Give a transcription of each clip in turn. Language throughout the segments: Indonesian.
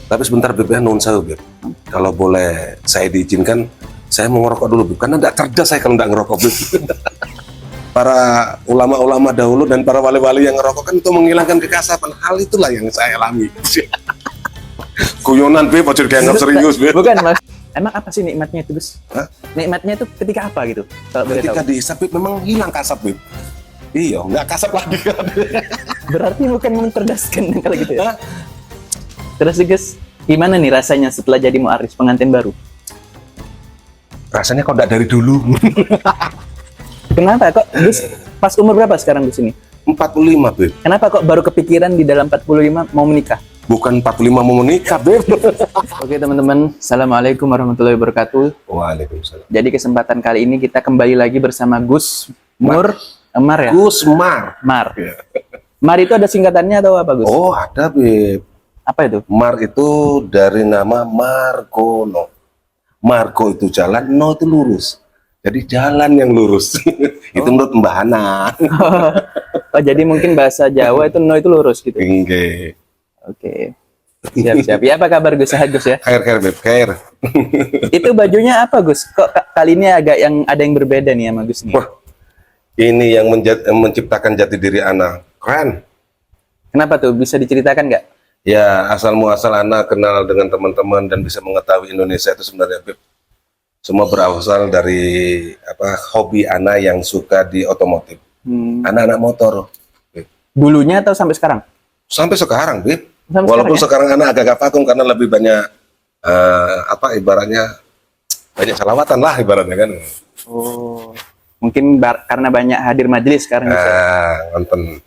Tapi sebentar Beb, ya, nuwun sewu Beb. Kalau boleh saya diizinkan, saya mau ngerokok dulu Beb, karena tidak cerdas saya kalau tidak ngerokok Beb. Para ulama-ulama dahulu dan para wali-wali yang ngerokok kan untuk menghilangkan kekasapan. Hal itulah yang saya alami. Guyonan Beb, ojo dianggap serius Beb. Bukan Mas. Emang apa sih nikmatnya itu Gus? Hah? Nikmatnya itu ketika apa gitu? Kalau boleh Ketika tahu. dihisap Beb, memang hilang kasap Beb. Iya, nggak kasap lagi kan. Berarti bukan mencerdaskan kalau gitu ya. Hah? Terus Gus, gimana nih rasanya setelah jadi mu'arif pengantin baru? Rasanya kok nggak dari dulu. Kenapa kok Gus pas umur berapa sekarang Gus ini? 45 Beb. Kenapa kok baru kepikiran di dalam 45 mau menikah? Bukan 45 mau menikah Beb. Oke teman-teman, Assalamualaikum warahmatullahi wabarakatuh. Waalaikumsalam. Jadi kesempatan kali ini kita kembali lagi bersama Gus Mar ya? Gus Mar. Mar. Ya. Mar itu ada singkatannya atau apa Gus? Oh ada Beb. Apa itu? Mar itu dari nama Margono. Margo itu jalan, no itu lurus. Jadi jalan yang lurus. Itu menurut Mbah Hana. Oh, jadi mungkin bahasa Jawa itu no itu lurus gitu. Oke. Oke. Siap-siap. Ya apa kabar Gus? Sehat Gus ya? Khair Beb, khair. Itu bajunya apa Gus? Kok kali ini agak yang ada yang berbeda nih sama Gus nih? Wah, ini yang menciptakan jati diri anak. Keren. Kenapa tuh? Bisa diceritakan nggak? Ya, asal muasal anak kenal dengan teman-teman dan bisa mengetahui Indonesia itu sebenarnya Beb. Semua berasal dari hobi anak yang suka di otomotif. Anak-anak motor. Beb. Dulunya atau sampai sekarang? Sampai sekarang, Beb. Sampai Walaupun sekarang, sekarang anak agak vakum karena lebih banyak ibaratnya banyak salawatan lah ibaratnya kan. Oh, mungkin karena banyak hadir majelis sekarang. Nonton.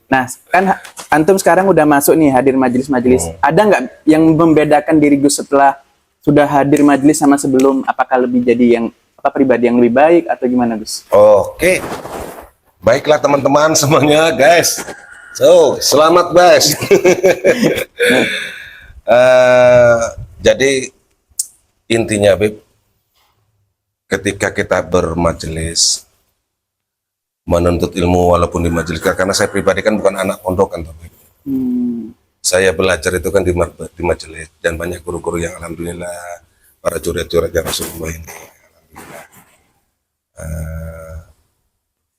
Nah, kan antum sekarang udah masuk nih hadir majelis-majelis. Ada nggak yang membedakan diri Gus setelah sudah hadir majelis sama sebelum? Apakah lebih jadi yang pribadi yang lebih baik atau gimana Gus? Oke. Baiklah teman-teman semuanya, guys. So, selamat guys. Jadi intinya Beb, ketika kita bermajelis menuntut ilmu walaupun di majelis, karena saya pribadi kan bukan anak pondokan Beb. Saya belajar itu kan di majelis dan banyak guru-guru yang alhamdulillah para curat-curat yang Rasulullah ini alhamdulillah.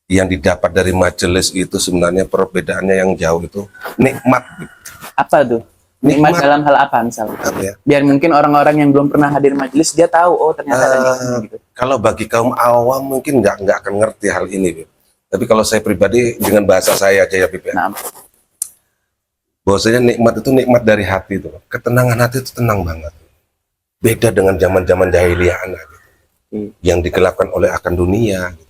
Yang didapat dari majelis itu sebenarnya perbedaannya yang jauh itu nikmat. Apa tuh? Nikmat dalam hal apa misalnya? Ya? Biar mungkin orang-orang yang belum pernah hadir majelis dia tahu, oh ternyata ada nikmat gitu. Kalau bagi kaum awam mungkin nggak akan ngerti hal ini Beb. Tapi kalau saya pribadi dengan bahasa saya aja ya Beb ya. Nah, bahwasanya nikmat itu nikmat dari hati itu. Ketenangan hati itu tenang banget. Beda dengan zaman-zaman jahiliyah anak gitu. Yang digelapkan oleh akan dunia gitu.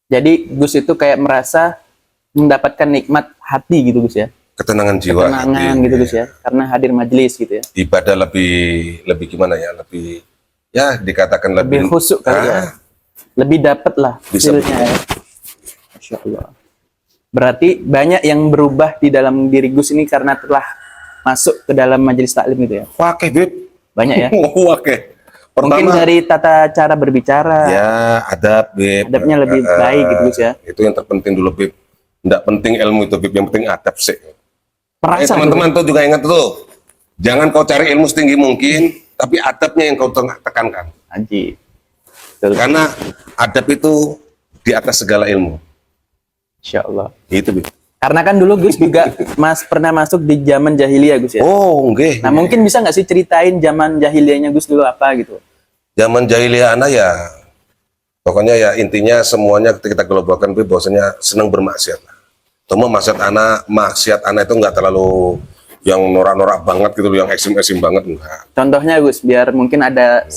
Jadi Gus itu kayak merasa mendapatkan nikmat hati gitu Gus ya. Ketenangan jiwa, ketenangan hati, gitu Gus ya. Karena hadir majelis gitu ya. Ibadah lebih gimana ya? Lebih ya dikatakan Lebih khusyuk kali ya. Lebih dapat lah hasilnya ya. Masya Allah. Berarti banyak yang berubah di dalam diri Gus ini karena telah masuk ke dalam majelis taklim gitu ya. Oke Beb. Banyak ya. Oke. Mungkin Pertama, dari tata cara berbicara. ya adab Beb. Adabnya lebih baik gitu Gus ya. Itu yang terpenting dulu Beb. Nggak penting ilmu itu Beb, yang penting adab sih. Perasaan Teman-teman tuh juga ingat tuh. Jangan kau cari ilmu setinggi mungkin, tapi adabnya yang kau tekankan. Haji. Karena adab itu di atas segala ilmu. Insya Allah. Itu Beb. Karena kan dulu Gus juga pernah masuk di zaman jahiliyah Gus ya. Oh, nggih. Nah mungkin bisa nggak sih ceritain zaman jahiliyahnya Gus dulu apa gitu? Zaman jahiliyah anak ya, pokoknya ya intinya semuanya kita globalkan Beb, bahwasanya senang bermaksiat. Cuma maksiat anak itu nggak terlalu yang norak-norak banget gitu, yang ekstrim-ekstrim banget enggak. Contohnya Gus, biar mungkin ada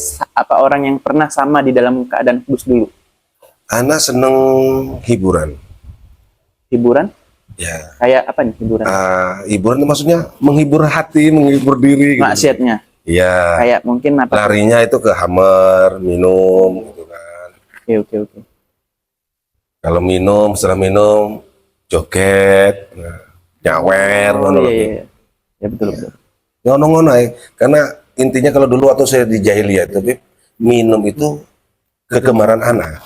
orang yang pernah sama di dalam keadaan Gus dulu. Anak seneng hiburan. Hiburan? Ya. Kayak apa nih hiburan? Hiburan itu maksudnya menghibur hati, menghibur diri. Gitu. Maksiatnya? Iya. Kayak mungkin apa? Larinya itu ke hammer, minum, gitu kan. Oke. Kalau minum, setelah minum, joget, nyawer, iya. Ya betul. Ngono-ngono ya. Karena intinya kalau dulu waktu saya di jahiliyah itu, minum itu kegemaran anak.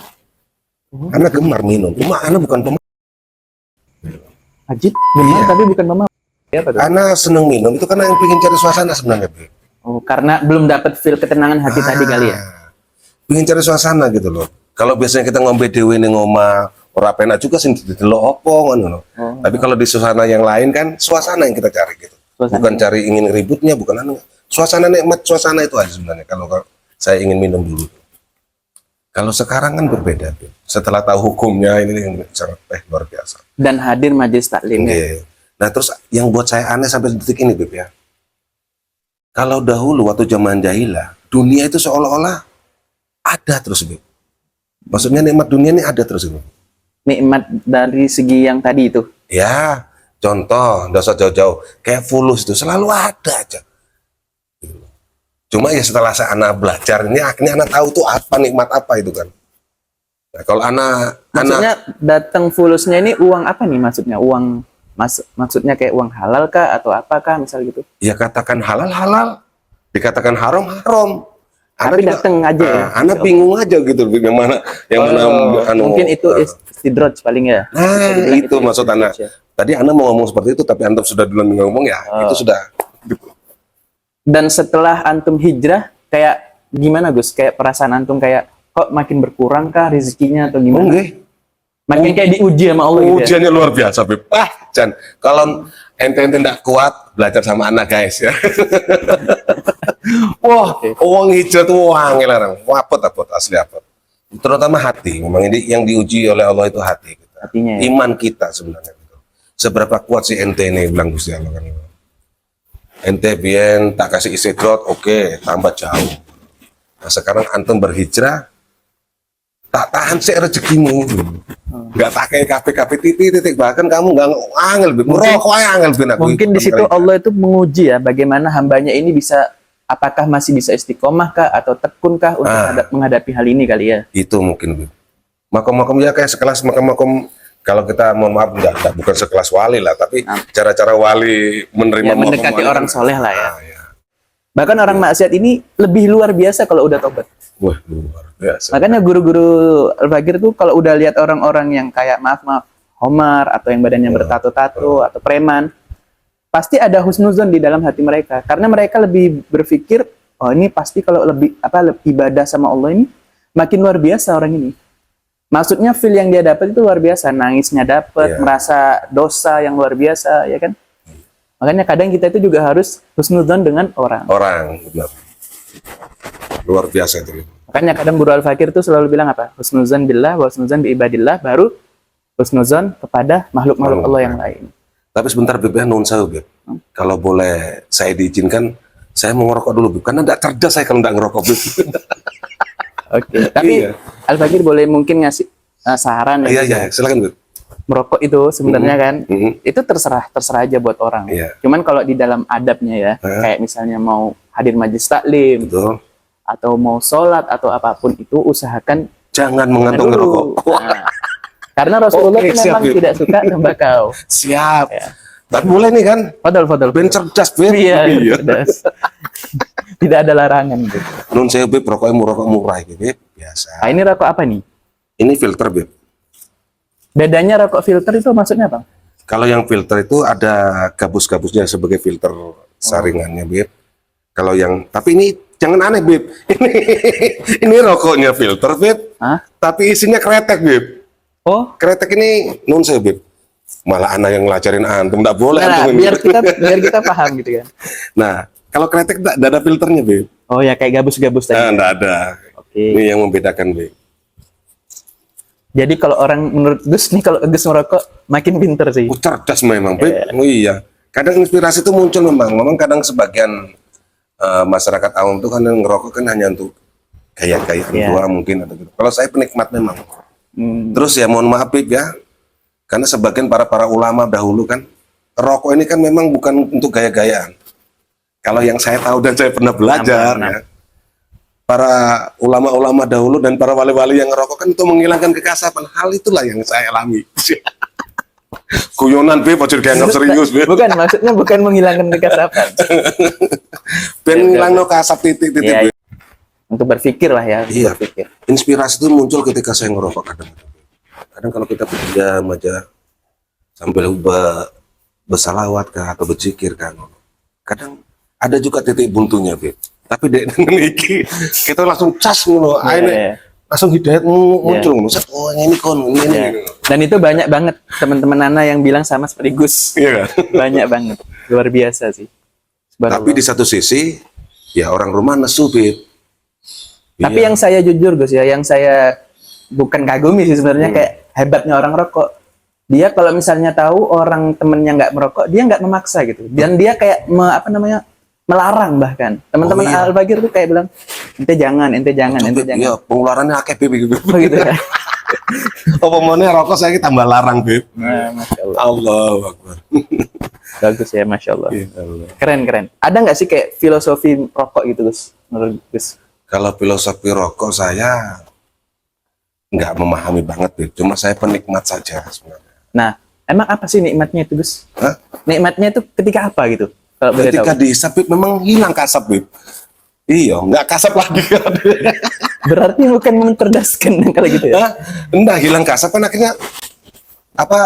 Anak gemar minum. Cuma anak bukan pemakai. Ajib, gemar tapi bukan mama. Ya, betul. Ana seneng minum itu karena yang pengen cari suasana sebenarnya, Beb. Oh, karena belum dapat feel ketenangan hati tadi kali ya. Pengen cari suasana gitu loh. Kalau biasanya kita ngombe dewe ning omah, ora penak juga sing didelok opo ngono loh. Tapi kalau di suasana yang lain kan suasana yang kita cari gitu. Suasana. Bukan cari ingin ributnya, bukan anu. Suasana nikmat, suasana itu aja sebenarnya kalau saya ingin minum dulu. Kalau sekarang kan berbeda, Beb. Setelah tahu hukumnya ini yang sangat luar biasa. Dan hadir majelis taklim. Iya. Nah, terus yang buat saya aneh sampai detik ini, Beb ya. Kalau dahulu waktu zaman jahilah, dunia itu seolah-olah ada terus, Beb. Maksudnya nikmat dunia ini ada terus, Beb. Nikmat dari segi yang tadi itu. Ya, contoh, nggak usah jauh-jauh, kayak fulus itu selalu ada aja. Cuma ya setelah saya anak belajar ini, akhirnya anak tahu tuh apa nikmat apa itu kan. Nah, kalau Maksudnya datang fulusnya ini uang apa nih maksudnya? Uang maksudnya kayak uang halal kah atau apakah misal gitu? ya katakan halal halal, dikatakan haram haram. Tapi datang aja ya. Anak bingung aja gitu, yang mana mungkin itu istidroj paling ya. Nah, itu maksud anak. Ya. Tadi anak mau ngomong seperti itu, tapi antum sudah duluan ngomong ya, itu sudah. Dan setelah antum hijrah, kayak gimana Gus? Kayak perasaan antum kayak kok makin berkurang kah rezekinya atau gimana? Makin kayak diuji sama Allah gitu ya? Ujiannya luar biasa, Beb. Jan, kalau ente tidak kuat, belajar sama anak guys ya. Wah, uang hijrah tuh angel larang. Apot asli apot. Terutama hati. Memang ini yang diuji oleh Allah itu hati kita. Hatinya ya? Iman kita sebenarnya. Seberapa kuat sih ente ini bilang Gusti Allah kan. Ente bien tak kasih istidrot, oke, tambah jauh. Nah, sekarang antum berhijrah, tak tahan sih rezekimu. Nggak pakai KPKP titik, bahkan kamu nggak angel, merokok angel. Mungkin di situ Allah itu menguji ya, bagaimana hambanya ini bisa, apakah masih bisa istiqomah kah atau tekun kah untuk menghadapi hal ini kali ya? Itu mungkin, makom-makom ya kayak sekelas makom-makom. Kalau kita mohon maaf bukan sekelas wali lah, tapi cara-cara wali menerima ya, mendekati orang soleh lah ya. Ya. Bahkan orang maksiat ini lebih luar biasa kalau udah tobat. Wah, luar biasa. Makanya guru-guru Al-Fakir tuh kalau udah lihat orang-orang yang kayak maaf Homar atau yang badannya bertato-tato atau preman, pasti ada husnuzon di dalam hati mereka. Karena mereka lebih berpikir, oh ini pasti kalau lebih ibadah sama Allah ini makin luar biasa orang ini. Maksudnya feel yang dia dapat itu luar biasa, nangisnya dapat, merasa dosa yang luar biasa, ya kan? Makanya kadang kita itu juga harus husnudzon dengan orang. Benar. Luar biasa itu. Makanya kadang guru Al-Fakir itu selalu bilang apa? Husnudzon billah, wa husnudzon bi ibadillah, baru husnudzon kepada makhluk-makhluk Allah yang lain. Tapi sebentar, Beb, nun saya, Beb. Kalau boleh saya diizinkan, saya mau ngerokok dulu, Beb. Karena tidak cerdas saya kalau tidak ngerokok, Beb. Oke, tapi Al-Fakir boleh mungkin ngasih saran ya? Iya, silakan, Beb. Merokok itu sebenarnya kan, itu terserah aja buat orang. Cuman kalau di dalam adabnya ya, kayak misalnya mau hadir majelis taklim, betul, atau mau sholat atau apapun itu usahakan jangan mengantung ngerokok. Nah, karena Rasulullah itu memang tidak suka tembakau. Siap. Ya. Tapi boleh nih kan? Fadol. Ben cerdas, Beb. Iya, cerdas. Tidak ada larangan gitu. Nun saya, Beb, rokoknya rokok murah gitu, Beb. Biasa. Nah, ini rokok apa nih? Ini filter, Beb. Bedanya rokok filter itu maksudnya apa? Kalau yang filter itu ada gabus-gabusnya sebagai filter saringannya, Beb. Kalau yang, tapi ini jangan aneh, Beb. Ini rokoknya filter, Beb. Tapi isinya kretek, Beb. Oh, kretek ini nun saya, Beb. Malah anak yang ngelajarin antum, enggak boleh. Nah, biar kita paham gitu kan. Nah, kalau kretek enggak ada filternya, Beb. Oh ya, kayak gabus-gabus tadi. Nah, enggak ada. Oke. Ini yang membedakan, Beb. Jadi kalau orang menurut Gus nih, kalau Gus merokok makin pinter sih. Cerdas memang, Beb. Oh iya. Kadang inspirasi itu muncul memang kadang sebagian masyarakat awam tuh kan yang ngerokok kan hanya untuk gaya-gayaan tua mungkin atau gitu. Kalau saya penikmat memang. Terus ya mohon maaf, Beb ya. Karena sebagian para ulama dahulu kan rokok ini kan memang bukan untuk gaya-gayaan. Kalau yang saya tahu dan saya pernah belajar ya. Para ulama-ulama dahulu dan para wali-wali yang ngerokok kan itu menghilangkan kekasapan. Hal itulah yang saya alami. Guyonan, Beb, aja dianggap serius, Beb. Bukan, maksudnya bukan menghilangkan kekasapan. Ben ngilangno kasap titik-titik, ya, untuk berpikir lah ya. Iya. Berpikir. Inspirasi itu muncul ketika saya ngerokok kadang. Kadang kalau kita berdiam aja sambil ubah bersalawat kah atau berzikir kan. Kadang ada juga titik buntunya, Beb. Tapi dek dengan iki kita langsung cas ngono. Akhirnya langsung hidayat muncul ngono. Oh, ini kon ini. Dan itu banyak banget teman-teman Ana yang bilang sama seperti Gus. Iya kan? Banyak banget. Luar biasa sih. Tapi di satu sisi ya orang rumah nesu, Beb. Tapi Iya. yang saya jujur Gus ya, yang saya bukan kagumi sih sebenarnya kayak hebatnya orang rokok. Dia kalau misalnya tahu orang temennya nggak merokok, dia nggak memaksa gitu. Dan dia kayak melarang bahkan. Teman-teman iya. Al-Bagir tuh kayak bilang, ente jangan, ente jangan. Iya, pengeluarannya akeh, Beb. Oh gitu ya. Apa mana rokok saya tambah larang, Beb. Nah, Masya Allah. Allahu Akbar. Bagus ya, Masya Allah. Iya, Allah. Keren, keren. Ada nggak sih kayak filosofi rokok gitu Gus? Menurut Gus? Kalau filosofi rokok saya nggak memahami banget, Beb. Cuma saya penikmat saja sebenarnya. Nah, emang apa sih nikmatnya itu Gus? Hah? Nikmatnya itu ketika apa gitu? Kalau boleh Ketika tahu. dihisap, Beb, memang hilang kasap, Beb. Iya, nggak kasap lagi. Berarti bukan mencerdaskan kalau gitu ya? Hah? Enggak, hilang kasap kan akhirnya apa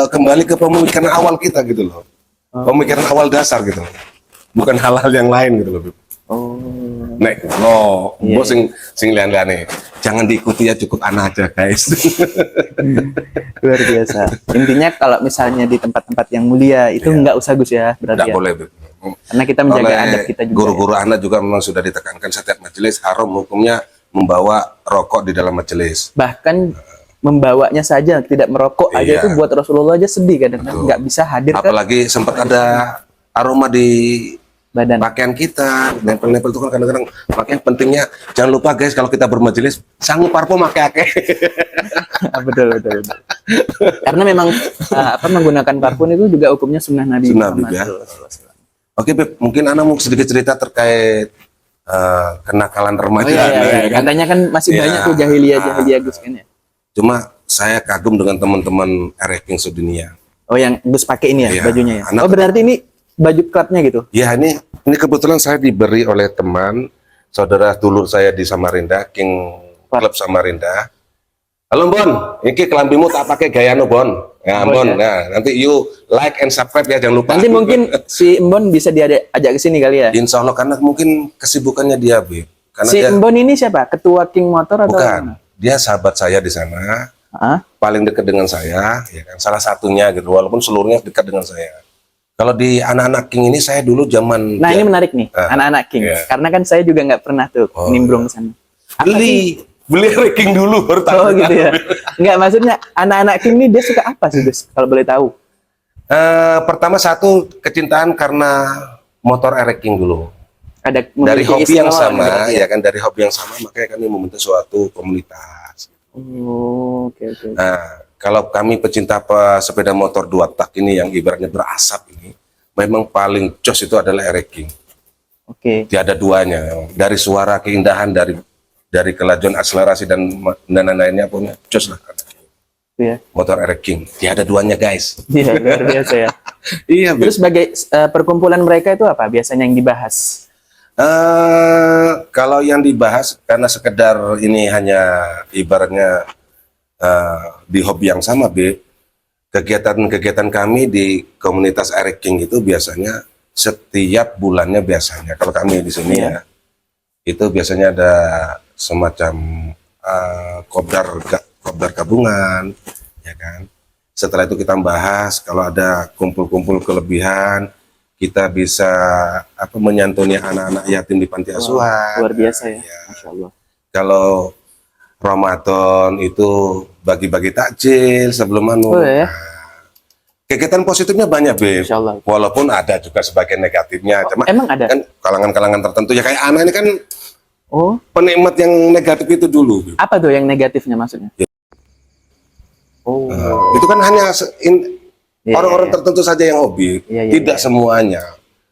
kembali ke pemikiran awal kita gitu loh. Pemikiran awal dasar gitu. Bukan hal-hal yang lain gitu loh, Beb. Oh. Nek, bos sing lian-liane. Jangan diikuti ya, cukup anak aja, guys. Luar biasa. Intinya kalau misalnya di tempat-tempat yang mulia itu nggak usah Gus ya, berarti Nggak ya. boleh, Beb. Karena kita menjaga Oleh adab kita juga. guru-guru anak juga memang sudah ditekankan setiap majelis haram hukumnya membawa rokok di dalam majelis. Bahkan membawanya saja, tidak merokok aja Iya. itu buat Rasulullah aja sedih kadang-kadang nggak bisa hadir ke Apalagi sempat ada aroma di badan. pakaian kita, nempel-nempel itu kan kadang-kadang. Makanya pentingnya jangan lupa guys, kalau kita bermajelis sanggup parfum pakai akeh. betul, betul, betul. Karena memang menggunakan parfum itu juga hukumnya sunnah Nabi Sunnah, Muhammad ya. SAW. Oke, Beb, mungkin Ana mau sedikit cerita terkait kenakalan Oh remaja. iya, iya, ya iya. kan? Katanya kan masih Iya. banyak tuh jahiliyah Gus kan ya. Cuma saya kagum dengan teman-teman ranking sedunia. Oh yang Gus pakai ini ya Iya. bajunya ya. Anak- Oh berarti ini baju klubnya gitu. Ya, ini kebetulan saya diberi oleh teman saudara dulur saya di Samarinda, King Club Samarinda. Halo Bon, ini kelambimu tak pakai gaya no Bon. Ya, Bon, Bon. ya. Nah, nanti you like and subscribe ya, jangan lupa. Nanti mungkin si Embon bisa diajak ke sini kali ya. Insya Allah, karena mungkin kesibukannya dia, Beb. Karena Si dia Embon ini siapa? Ketua King Motor atau? bukan, dia sahabat saya di sana, Hah? paling dekat dengan saya, ya kan, salah satunya gitu, walaupun seluruhnya dekat dengan saya. Kalau di anak-anak King ini saya dulu zaman Nah dia ini menarik nih, anak-anak King. iya. Karena kan saya juga nggak pernah tuh nimbrung ke sana. Apa sih? beli ranking dulu baru tahu. Oh gitu ya. Nggak, maksudnya anak-anak King ini dia suka apa sih Gus? Kalau boleh tahu. Pertama satu kecintaan karena motor ranking dulu. Ada Dari memiliki hobi yang istimewa sama, berarti ya kan, dari hobi yang sama, makanya kami membentuk suatu komunitas. Oh, oke oke. Nah, kalau kami pecinta sepeda motor dua tak ini yang ibaratnya berasap ini, memang paling jos itu adalah ranking. Oke. Tiada duanya. Dari suara, keindahan, dari kelajuan akselerasi dan lain-lainnya pun jos lah. Itu ya. Motor ranking, tiada duanya guys. Iya, luar biasa ya. Iya, Terus sebagai perkumpulan mereka itu apa biasanya yang dibahas? Kalau yang dibahas karena sekedar ini hanya ibaratnya di hobi yang sama, kegiatan-kegiatan kami di komunitas Eric King itu biasanya setiap bulannya biasanya kalau kami di sini ya itu biasanya ada semacam kopdar gabungan, ya kan. Setelah itu kita bahas kalau ada kumpul-kumpul kelebihan, kita bisa menyantuni anak-anak yatim di panti asuhan. Luar biasa ya. Ya. Masya Allah. Kalau Ramadan itu bagi-bagi takjil sebelum Oh, ya. kegiatan positifnya banyak, Beb. Masya Allah. Walaupun ada juga sebagian negatifnya. Cuma Emang ada? kan kalangan-kalangan tertentu ya kayak anak ini kan Oh, penikmat yang negatif itu dulu, Beb. apa tuh yang negatifnya maksudnya? Oh, Itu kan hanya Iya, orang-orang iya. tertentu saja yang hobi, Iya, iya, tidak iya. semuanya.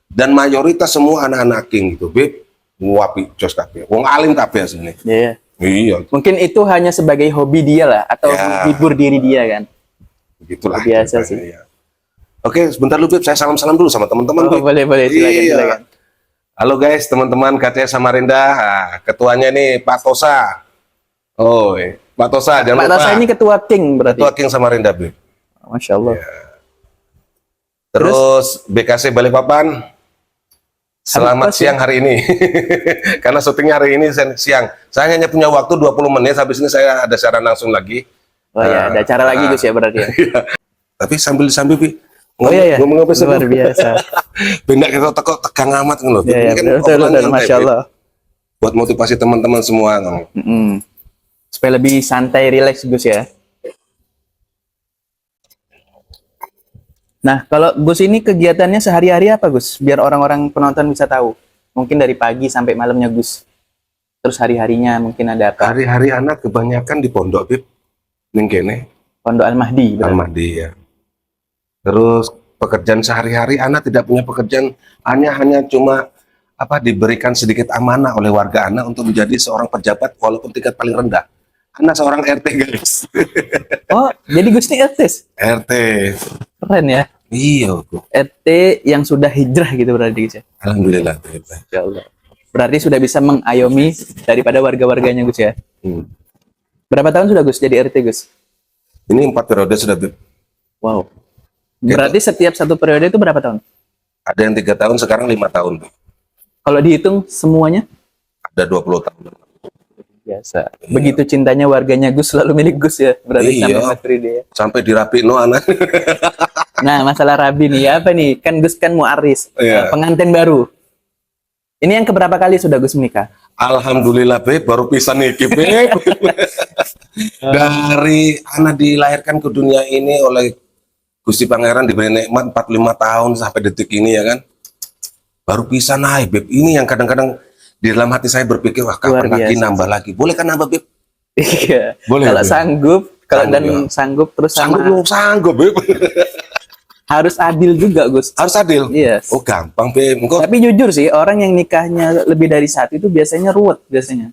Dan mayoritas semua anak-anak King itu, Beb, nguapi jos kabeh. Wong alim kabeh asline. Iya. Iya, Mungkin itu hanya sebagai hobi dia lah atau Ya. menghibur diri dia kan. begitulah. Biasa ceritanya, sih. iya. Oke, sebentar dulu, Beb. Saya salam-salam dulu sama teman-teman, Oh, Beb. boleh silakan Iya. silakan. Halo guys, teman-teman KTS Samarinda. Ketuanya nih Pak Tosa. Oh, Pak Tosa, jangan Pak lupa. Tasa ini ketua King berarti. Ketua King Samarinda, Beb. Masya Allah. Terus BKC Balikpapan, selamat kos, siang hari ini. Karena syutingnya hari ini siang. Saya hanya punya waktu 20 menit, habis ini saya ada siaran langsung lagi. Oh ya, ada acara lagi Gus ya berarti ya. Tapi sambil Bib, Oh iya ya, ngomong apa sih? luar biasa. Benda kita tegang amat loh. Iya, Ini kan betul, obrolan betul, santai, Masya Bib. Allah. Buat motivasi teman-teman semua. Supaya lebih santai, rileks Gus ya. Nah, kalau Gus ini kegiatannya sehari-hari apa Gus? Biar orang-orang penonton bisa tahu. Mungkin dari pagi sampai malamnya Gus. Terus hari-harinya mungkin ada apa? Hari-hari anak kebanyakan di pondok, Bib. Ning kene, Pondok Al-Mahdi. berarti. Al-Mahdi ya. Terus pekerjaan sehari-hari anak tidak punya pekerjaan, hanya cuma diberikan sedikit amanah oleh warga anak untuk menjadi seorang pejabat walaupun tingkat paling rendah. Anak seorang RT guys. Oh, jadi Gus ini RT? RT. Keren ya. Iya, Bu. RT yang sudah hijrah gitu berarti Gus ya. Alhamdulillah. Bib. Ya Allah. Berarti sudah bisa mengayomi daripada warga-warganya Gus ya. Berapa tahun sudah Gus jadi RT Gus? Ini 4 periode sudah, Bib. Wow. Berarti setiap satu periode itu berapa tahun? Ada yang 3 tahun, sekarang 5 tahun. Bib. Kalau dihitung semuanya? Ada 20 tahun. Biasa. Begitu cintanya warganya Gus selalu milik Gus ya. Berarti Iya. sampai Mas Ridi ya. Sampai dirapiin anak. Nah, masalah Rabi nih, apa nih? Kan Gus kan muaris, Iya. pengantin baru. Ini yang keberapa kali sudah Gus menikah? Alhamdulillah, Beb, baru bisa nih, Beb. Dari anak dilahirkan ke dunia ini oleh Gusti Pangeran diberi nikmat 45 tahun sampai detik ini ya kan. Baru bisa naik, Beb. Ini yang kadang-kadang di dalam hati saya berpikir, wah kapan Luar lagi biasa. nambah lagi. Boleh kan nambah, Beb? Iya. Boleh, Kalau Beb? sanggup, kalau Sanggup, dan ya. sanggup terus Sanggup sama belum sanggup, Beb. harus adil juga Gus. Harus adil. Yes. Oh, gampang, Beb. Engkau Tapi jujur sih, orang yang nikahnya lebih dari satu itu biasanya ruwet biasanya.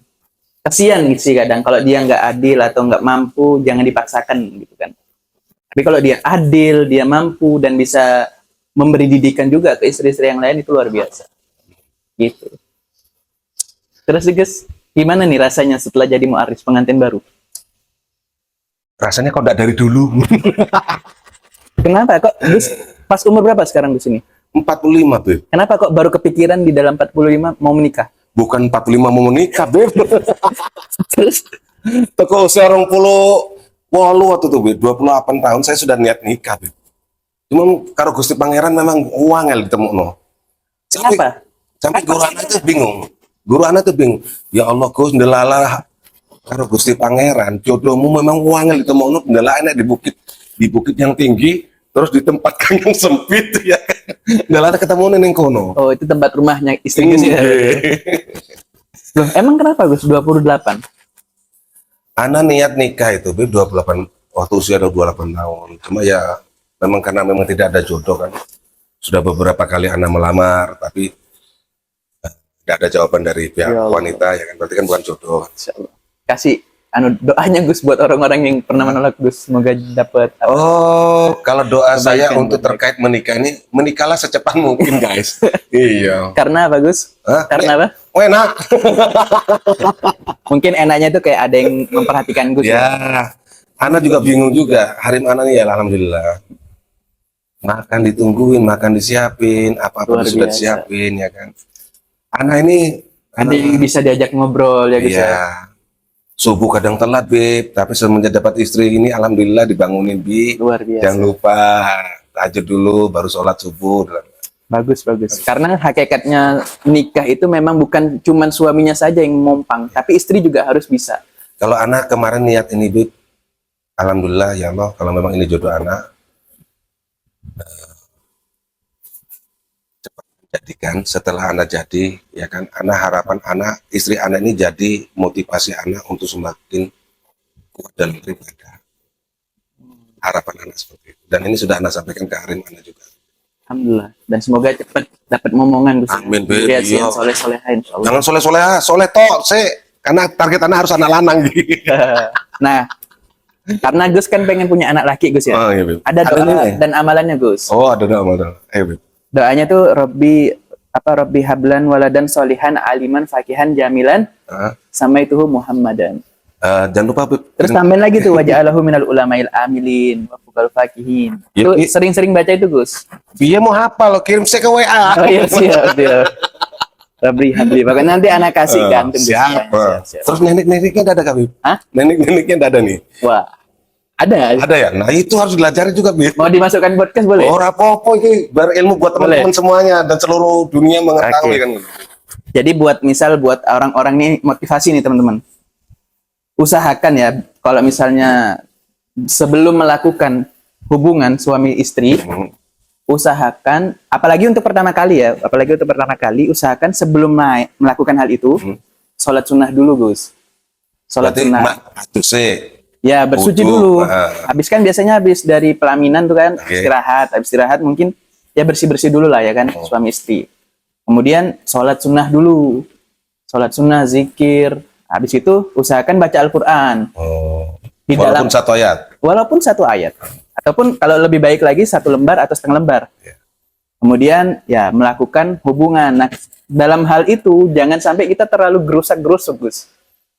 Kasian gitu sih kadang kalau dia nggak adil atau nggak mampu, jangan dipaksakan gitu kan. Tapi kalau dia adil, dia mampu dan bisa memberi didikan juga ke istri-istri yang lain itu luar biasa. Gitu. Terus Gus, gimana nih rasanya setelah jadi muaris pengantin baru? rasanya kok enggak dari dulu. Kenapa kok Gus pas umur berapa sekarang Gus ini? 45, Beb. Kenapa kok baru kepikiran di dalam 45 mau menikah? Bukan 45 mau menikah, Beb. Terus Teko usia 28 waktu itu, Beb. 28 tahun saya sudah niat nikah, Beb. Cuma karo Gusti Pangeran memang wangel ditemukno. kenapa? Sampai guru anak itu bingung. Guru anak itu bingung. Ya Allah, Gus, ndelalah karo Gusti Pangeran, jodohmu memang wangel ditemukno, ndelalah enak di bukit yang tinggi, terus di tempat yang sempit ya. Ndelalah ketemu ning kono. Oh, itu tempat rumahnya istri Gus ya. Loh, emang kenapa Gus 28? Ana niat nikah itu, Beb, 28 waktu usia 28 tahun. Cuma ya memang karena memang tidak ada jodoh kan. Sudah beberapa kali Ana melamar, tapi tidak ada jawaban dari pihak Ya Allah. wanita, ya kan berarti kan bukan jodoh. Insyaallah. Kasih doanya Gus buat orang-orang yang pernah menolak Gus, semoga dapat Oh, kalau doa saya Kebaikan, untuk terkait menikah ini, menikahlah secepat mungkin, guys. Iya. Karena apa Gus? Hah? Karena apa? Enak. Mungkin enaknya tuh kayak ada yang memperhatikan Gus ya. Ya, Ana juga bingung juga. Harim Ana nih ya, alhamdulillah. Makan ditungguin, makan disiapin, apa-apa Luar sudah biasa. disiapin, ya kan. Ana ini, Ada yang bisa diajak ngobrol ya Gus ya. iya, subuh kadang telat, Beb. Tapi semenjak dapat istri ini, alhamdulillah dibangunin, Bi. Luar biasa. Jangan lupa, tahajud dulu, baru sholat subuh. Bagus, bagus. Karena hakikatnya nikah itu memang bukan cuman suaminya saja yang mompang, tapi istri juga harus bisa. Kalau anak kemarin niat ini, Beb, alhamdulillah, ya Allah, kalau memang ini jodoh anak, jadikan setelah anak jadi, ya kan, anak harapan anak, istri anak ini jadi motivasi anak untuk semakin kuat dalam beribadah. Harapan anak seperti itu. Dan ini sudah anak sampaikan ke Harim anak juga. Alhamdulillah. Dan semoga cepat dapat momongan Gus. Amin, Beb. Lihat sih Iya. yang soleh-soleha insyaallah. Jangan soleh toh, karena target anak harus anak lanang. Nah, karena Gus kan pengen punya anak laki Gus ya. Oh, iya, Beb. Ada doa ini ya? dan amalannya Gus. Oh, ada nama. Beb. Doanya tuh Robbi hablan waladan solihan aliman fakihan jamilan Hah? sama itu Muhammadan. Jangan lupa Beb. Terus tambahin lagi tuh waja'alahu minal ulama'il amilin wa fuqal fakihin. Ya, Tuh sering-sering baca itu, Gus. Dia mau hafal lo, kirim saya ke WA. Oh iya, siap. Rabri, bahkan nanti anak kasih kan. Siap. Siap. Terus nenek-neneknya ada gak, Beb? Hah? Nenek-neneknya ada nih. Wah, ada. Ada ya? Nah itu harus dilajari juga, Beb. Mau dimasukkan podcast boleh? Oh, apa-apa ini biar ilmu buat teman-teman semuanya dan seluruh dunia mengetahui Oke. kan. Jadi buat orang-orang nih motivasi nih teman-teman. Usahakan ya kalau misalnya sebelum melakukan hubungan suami istri, usahakan apalagi untuk pertama kali usahakan sebelum melakukan hal itu sholat sunnah dulu, Gus. Sholat Berarti sunnah. Ya, bersuci Wudu. dulu. Habis kan biasanya habis dari pelaminan tuh kan Oke. habis istirahat mungkin ya bersih-bersih dulu lah ya kan suami istri. Kemudian sholat sunnah dulu. Sholat sunnah, zikir. Habis itu usahakan baca Al-Qur'an. Oh. Di Walaupun dalam satu ayat. walaupun satu ayat. Ataupun kalau lebih baik lagi satu lembar atau setengah lembar. Ya. Kemudian ya melakukan hubungan. Nah, dalam hal itu jangan sampai kita terlalu gerusak-gerusuk, Gus.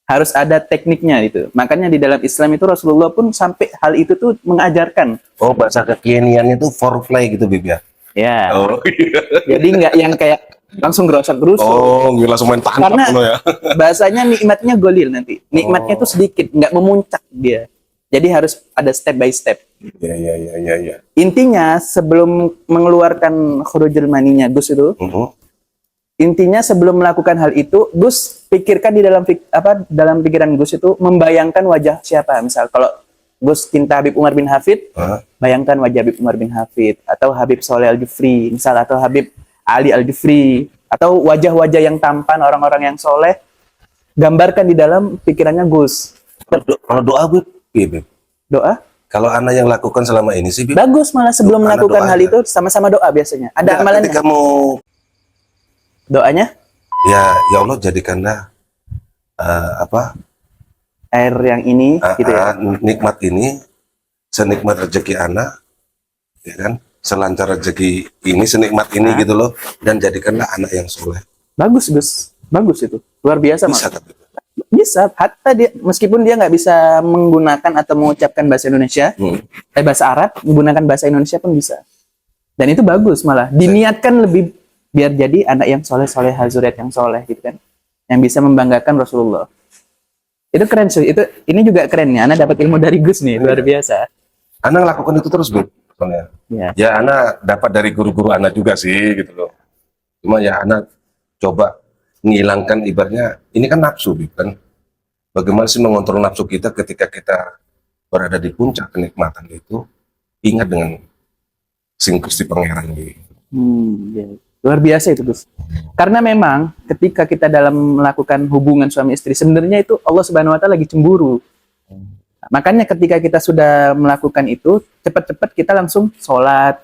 Harus ada tekniknya itu. Makanya di dalam Islam itu Rasulullah pun sampai hal itu tuh mengajarkan. Oh, bahasa kekiniannya itu foreplay gitu, Bib ya. Ya. Oh, iya. Jadi nggak yang kayak langsung gerusak-gerusuk. Oh, gila langsung main tangkap Karena no ya. bahasanya nikmatnya golil nanti. Nikmatnya itu sedikit, nggak memuncak dia. Jadi harus ada step by step. Iya. Intinya sebelum mengeluarkan khurujul maninya Gus itu, intinya sebelum melakukan hal itu, Gus pikirkan di dalam pikiran Gus itu membayangkan wajah siapa. Misal kalau Gus cinta Habib Umar bin Hafid, bayangkan wajah Habib Umar bin Hafid atau Habib Soleh Al-Jufri, misal atau Habib Ali Al-Jufri atau wajah-wajah yang tampan orang-orang yang soleh, gambarkan di dalam pikirannya Gus. Kalau doa, Bib, iya, Bib. Doa? Kalau anak yang lakukan selama ini sih, Bib. Bagus, malah sebelum Doa, melakukan doa hal aja. itu sama-sama doa biasanya. Ada Enggak, amalannya. ketika mau Doanya ya Allah jadikanlah air yang ini gitu ya. nikmat ini senikmat rezeki anak, ya kan? Selancar rezeki ini senikmat ini gitu loh, dan jadikanlah anak yang soleh. Bagus, Gus. Bagus itu. Luar biasa, Bisa Mas. tapi Bisa. Hatta dia meskipun dia nggak bisa menggunakan atau mengucapkan bahasa Indonesia, bahasa Arab, menggunakan bahasa Indonesia pun bisa. Dan itu bagus malah. Diniatkan lebih biar jadi anak yang soleh-soleh, zuriat yang soleh gitu kan. Yang bisa membanggakan Rasulullah. Itu keren sih. Ini juga keren ya. Anak dapat ilmu dari Gus nih, luar biasa. anak lakukan itu terus, Bib. Soalnya. Ya. Ya anak dapat dari guru-guru anak juga sih gitu loh. Cuma ya anak coba menghilangkan ibaratnya ini kan nafsu, Bib, kan. Bagaimana sih mengontrol nafsu kita ketika kita berada di puncak kenikmatan itu, ingat dengan Sing Gusti Pangeran gitu. Ya. Luar biasa itu, Gus. Karena memang ketika kita dalam melakukan hubungan suami istri, sebenarnya itu Allah Subhanahu wa taala lagi cemburu. Makanya ketika kita sudah melakukan itu, cepat-cepat kita langsung sholat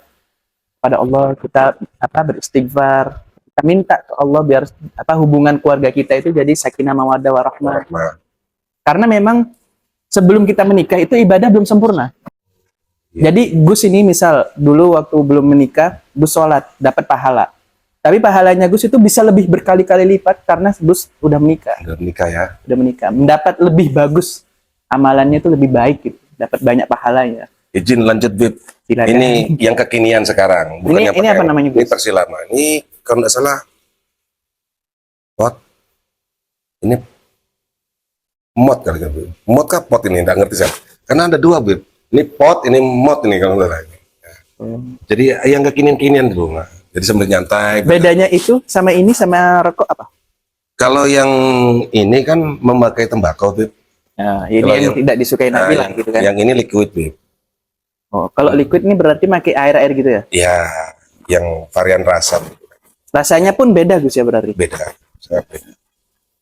pada Allah, kita beristighfar, kita minta ke Allah biar hubungan keluarga kita itu jadi sakinah mawaddah warahmah. Karena memang sebelum kita menikah itu ibadah belum sempurna. Jadi Gus ini misal dulu waktu belum menikah, Gus sholat dapat pahala. Tapi pahalanya Gus itu bisa lebih berkali-kali lipat karena Gus udah menikah. Udah menikah ya. Udah menikah, mendapat lebih bagus, amalannya itu lebih baik gitu, dapat banyak pahalanya. Izin lanjut, Bib. Silakan. Ini yang kekinian sekarang, bukan yang Ini pakai apa namanya, Ini Gus? versi lama. Ini kalau nggak salah pot. Ini mod kali kan, Bib. Mod kah pot ini? Nggak ngerti saya. Karena ada dua, Bib. Ini pot, ini mod ini kalau nggak salah. Jadi yang kekinian-kinian dulu. Nah. Jadi sambil nyantai. Bedanya itu sama ini sama rokok apa? Kalau yang ini kan memakai tembakau, Bib. Nah, ini Kalau yang tidak disukai Nabi lah yang, gitu kan. yang ini liquid, Bib. Oh, kalau liquid ini berarti pakai air-air gitu ya? Ya, yang varian rasa Rasanya pun beda Gus ya berarti. beda. Sangat beda.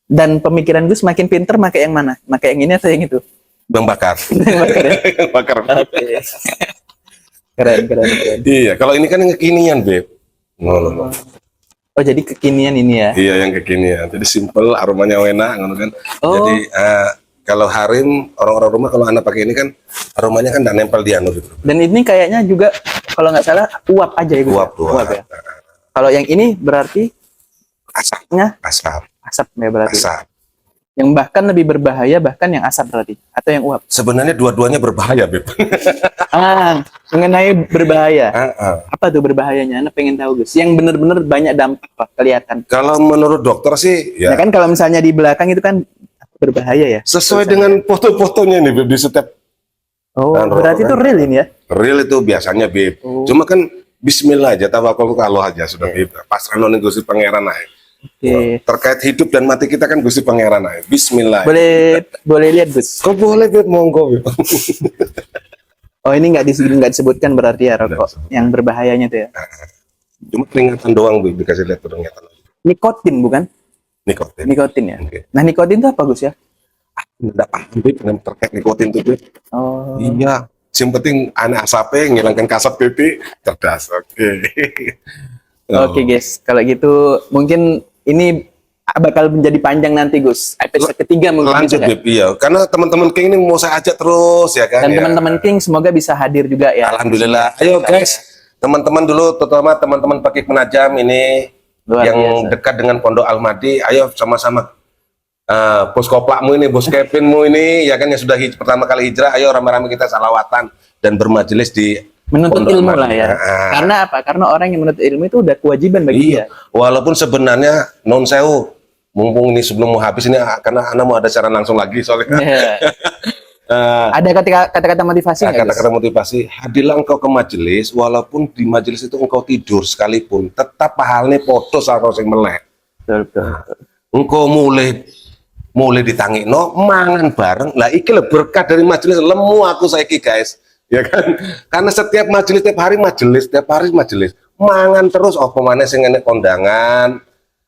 Dan pemikiran Gus makin pinter pakai yang mana? Pakai yang ini atau yang itu? Bang bakar. Bakar ya? bakar. Oke. Keren. Iya, kalau ini kan yang kekinian, Beb. No. Oh, jadi kekinian ini ya? Iya, yang kekinian. Jadi simple, aromanya enak, ngono kan. Oh. Jadi kalau harim orang-orang rumah kalau anak pakai ini kan aromanya kan nggak nempel di anu gitu. Dan ini kayaknya juga kalau nggak salah uap aja ya Gus? Uap. Ya? Kalau yang ini berarti Asap. asapnya Asap. asap ya berarti. Asap. Yang bahkan lebih berbahaya bahkan yang asap berarti atau yang uap. Sebenarnya dua-duanya berbahaya, Beb. Mengenai berbahaya. Ah, ah. Apa tuh berbahayanya? Anda pengen tahu, Gus. Yang benar-benar banyak dampak Pak, kelihatan. Kalau menurut dokter sih, Ya ya kan kalau misalnya di belakang itu kan berbahaya ya. sesuai tulisannya. dengan foto-fotonya nih, Beb, di setiap Oh, Kan, berarti itu kan. real ini ya. real itu biasanya, Beb. Oh. Cuma kan Bismillah aja, tawakal kalau aja sudah, Beb. Pasrah non Gusti Pangeran aja. Oke. Terkait hidup dan mati kita kan Gusti Pangeran aja. Bismillah. Boleh lihat, Gus. Kok boleh, Beb? Monggo, Beb. Oh, ini nggak disebutkan berarti ya rokok yang berbahayanya tuh ya. Cuma peringatan doang, Beb, dikasih lihat peringatan. Nikotin bukan? Nikotin. Nikotin ya. Oke. Nah, nikotin itu apa, Gus ya? Nggak paham, Beb, dengan terkait nikotin tuh, Beb. Oh. Iya. Yang penting aneh asapnya, ngilangkan kasat pipi, cerdas. Oke. Oke, guys. Kalau gitu mungkin ini bakal menjadi panjang nanti, Gus. Episode ketiga mungkin Lanjut, gitu, kan? Beb, iya. Karena teman-teman King ini mau saya ajak terus, ya kan? Dan ya. teman-teman King semoga bisa hadir juga ya. Alhamdulillah. Ayo guys, teman-teman dulu, terutama teman-teman Pakik Penajam ini Luar yang biasa. dekat dengan Pondok Al-Mahdi, ayo sama-sama. Bos koplakmu ini, bos Kevinmu ini, ya kan yang sudah pertama kali hijrah, ayo rame-rame kita salawatan dan bermajelis di Menuntut Pondok ilmu Al-Mahdi. lah ya. Karena apa? Karena orang yang menuntut ilmu itu udah kewajiban bagi Iya. dia. Walaupun sebenarnya non sewu, mumpung ini sebelum mau habis ini, karena Anda mau ada siaran langsung lagi soalnya. Iya. Ada kata-kata motivasi nggak, Gus? Kata-kata motivasi, hadirlah engkau ke majelis, walaupun di majelis itu engkau tidur sekalipun, tetap pahalnya podo karo sing melek. Betul, betul. Engkau mulai ditangikno mangan bareng. Lah iki lho berkah dari majelis, lemu aku saiki, guys. Ya kan? Karena setiap majelis, setiap hari majelis. Mangan terus apa maneh sing enek kondangan,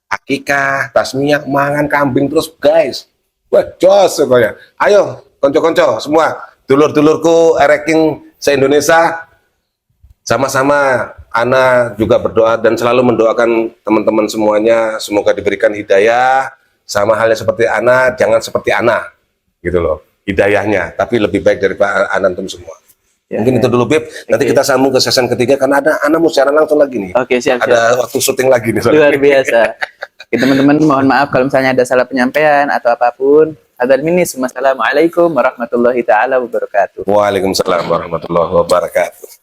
akikah, tasmiyah, mangan kambing terus, guys. Wah, jos pokoknya. Ayo, konco-konco semua, dulur-dulurku Ereking se-Indonesia, sama-sama Ana juga berdoa dan selalu mendoakan teman-teman semuanya semoga diberikan hidayah, sama halnya seperti Ana, jangan seperti Ana gitu loh, hidayahnya, tapi lebih baik daripada Anantum semua. Ya, Mungkin ya. itu dulu, Beb. Nanti kita sambung ke season ketiga karena ada Ana mau siaran langsung lagi nih. Oke, siap. Ada waktu syuting lagi nih. Luar biasa. Oke, teman-teman, mohon maaf kalau misalnya ada salah penyampaian atau apapun. Hadzal minni, Assalamualaikum warahmatullahi taala wabarakatuh. Waalaikumsalam warahmatullahi wabarakatuh.